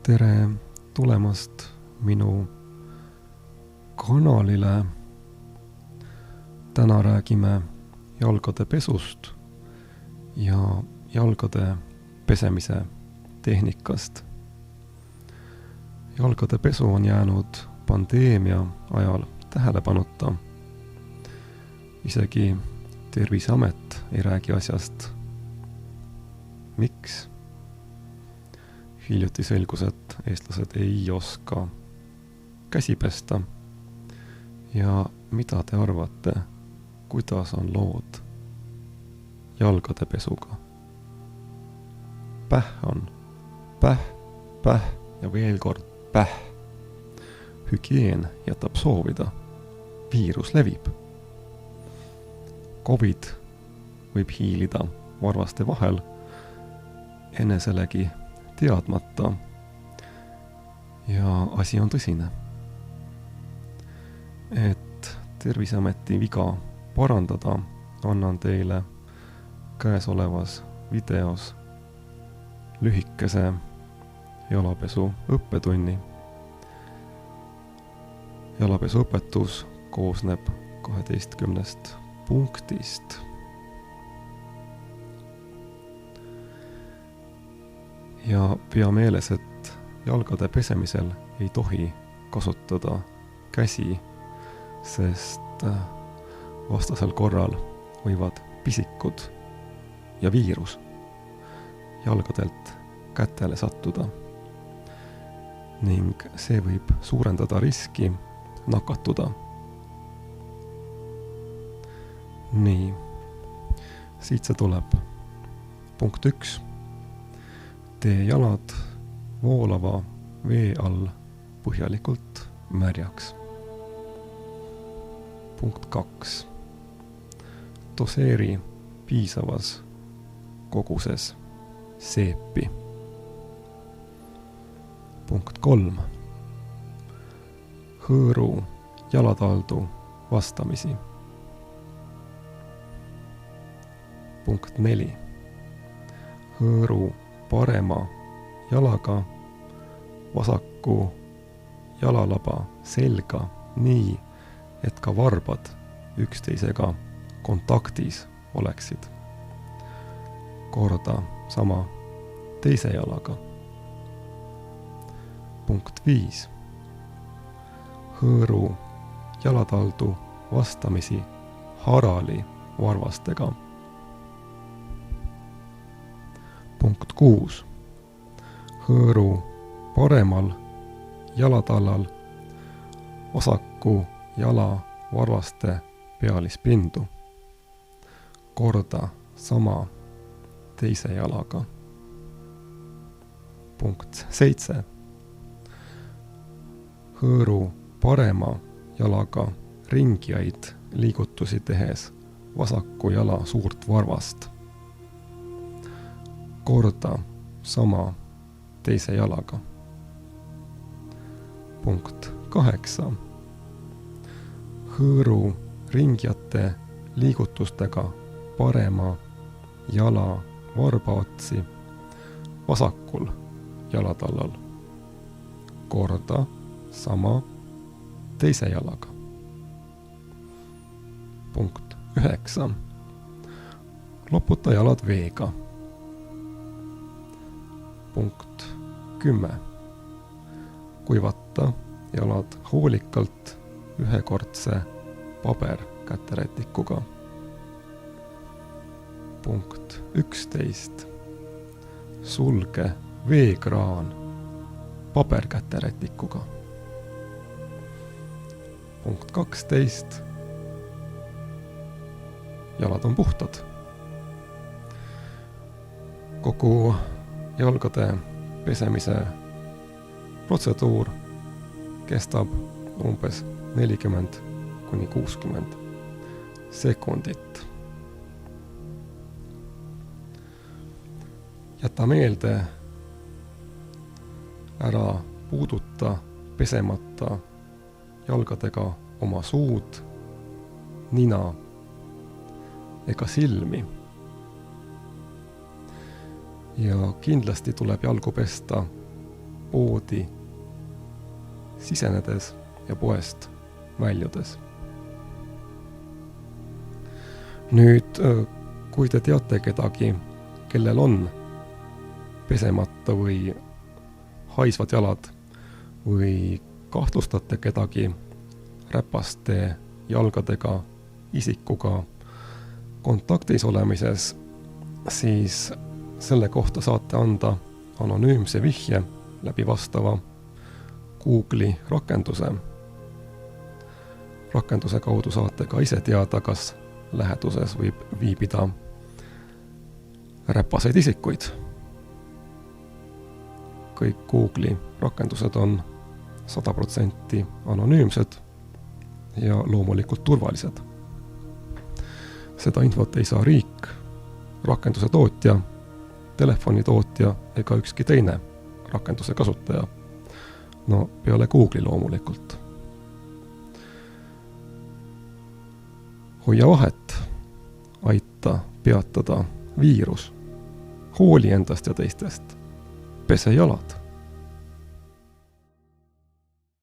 Tere tulemast minu kanalile. Täna räägime jalgade pesust ja jalgade pesemise tehnikast. Jalgade pesu on jäänud pandeemia ajal tähelepanuta. Isegi Terviseamet ei räägi asjast. Miks? Hiljuti selgus, et eestlased ei oska käsi pesta. Ja mida te arvate, kuidas on lood jalgade pesuga? Päh on. Päh ja veel kord päh. Hügieen jätab soovida. Viirus levib. COVID võib hiilida varvaste vahel eneselegi teadmata ja asi on tõsine. Et Terviseameti viga parandada, annan teile käesolevas videos lühikese jalapesu õppetunni. Jalapesu õpetus koosneb 12 punktist. Ja pea meeles, et jalgade pesemisel ei tohi kasutada käsi, sest vastasel korral võivad pisikud ja viirus jalgadelt kätele sattuda. Ning see võib suurendada riski nakatuda. Nii, siit see tuleb. Punkt 1. Tee jalad voolava vee all põhjalikult märjaks. Punkt 2. Doseeri piisavas koguses seepi. Punkt 3. Hõõru jalataldu vastamisi. Punkt 4. Hõõru parema jalaga vasaku jalalaba selga nii, et ka varbad üksteisega kontaktis oleksid. Korda sama teise jalaga. Punkt 5. Hõõru jalataldu vastamisi harali varvastega. Punkt 6. Hõõru paremal jalatallal vasaku jala varvaste pealispindu. Korda sama teise jalaga. Punkt 7. Hõõru parema jalaga ringiaid liigutusi tehes vasaku jala suurt varvast. Korda sama teise jalaga. Punkt 8. Hõõru ringjate liigutustega parema jala varbaotsi vasakul jalatallal. Korda sama teise jalaga. Punkt 9. Loputa jalad veega. Punkt 10. Kuivata jalad hoolikalt ühekordse paberkäterätikuga. Punkt 11. Sulge veekraan paberkäterätikuga. Punkt 12. Jalad on puhtad. Kogu jalgade pesemise protseduur kestab umbes 40–60 sekundit. Jäta meelde, ära puuduta pesemata jalgadega oma suud, nina ega silmi. Ja kindlasti tuleb jalgu pesta poodi sisenedes ja poest väljudes. Nüüd, kui te teate kedagi, kellel on pesemata või haisvad jalad või kahtlustate kedagi räpaste jalgadega isikuga kontaktis olemises, siis selle kohta saate anda anonüümse vihje läbi vastava Google'i rakenduse. Rakenduse kaudu saate ka ise teada, kas läheduses võib viibida räpaseid isikuid. Kõik Google'i rakendused on 100% anonüümsed ja loomulikult turvalised. Seda infot ei saa riik, rakenduse tootja, telefonitootja ega ükski teine rakenduse kasutaja. No peale Google'i loomulikult. Hoia vahet, aita peatada viirus, hooli endast ja teistest, pese jalad.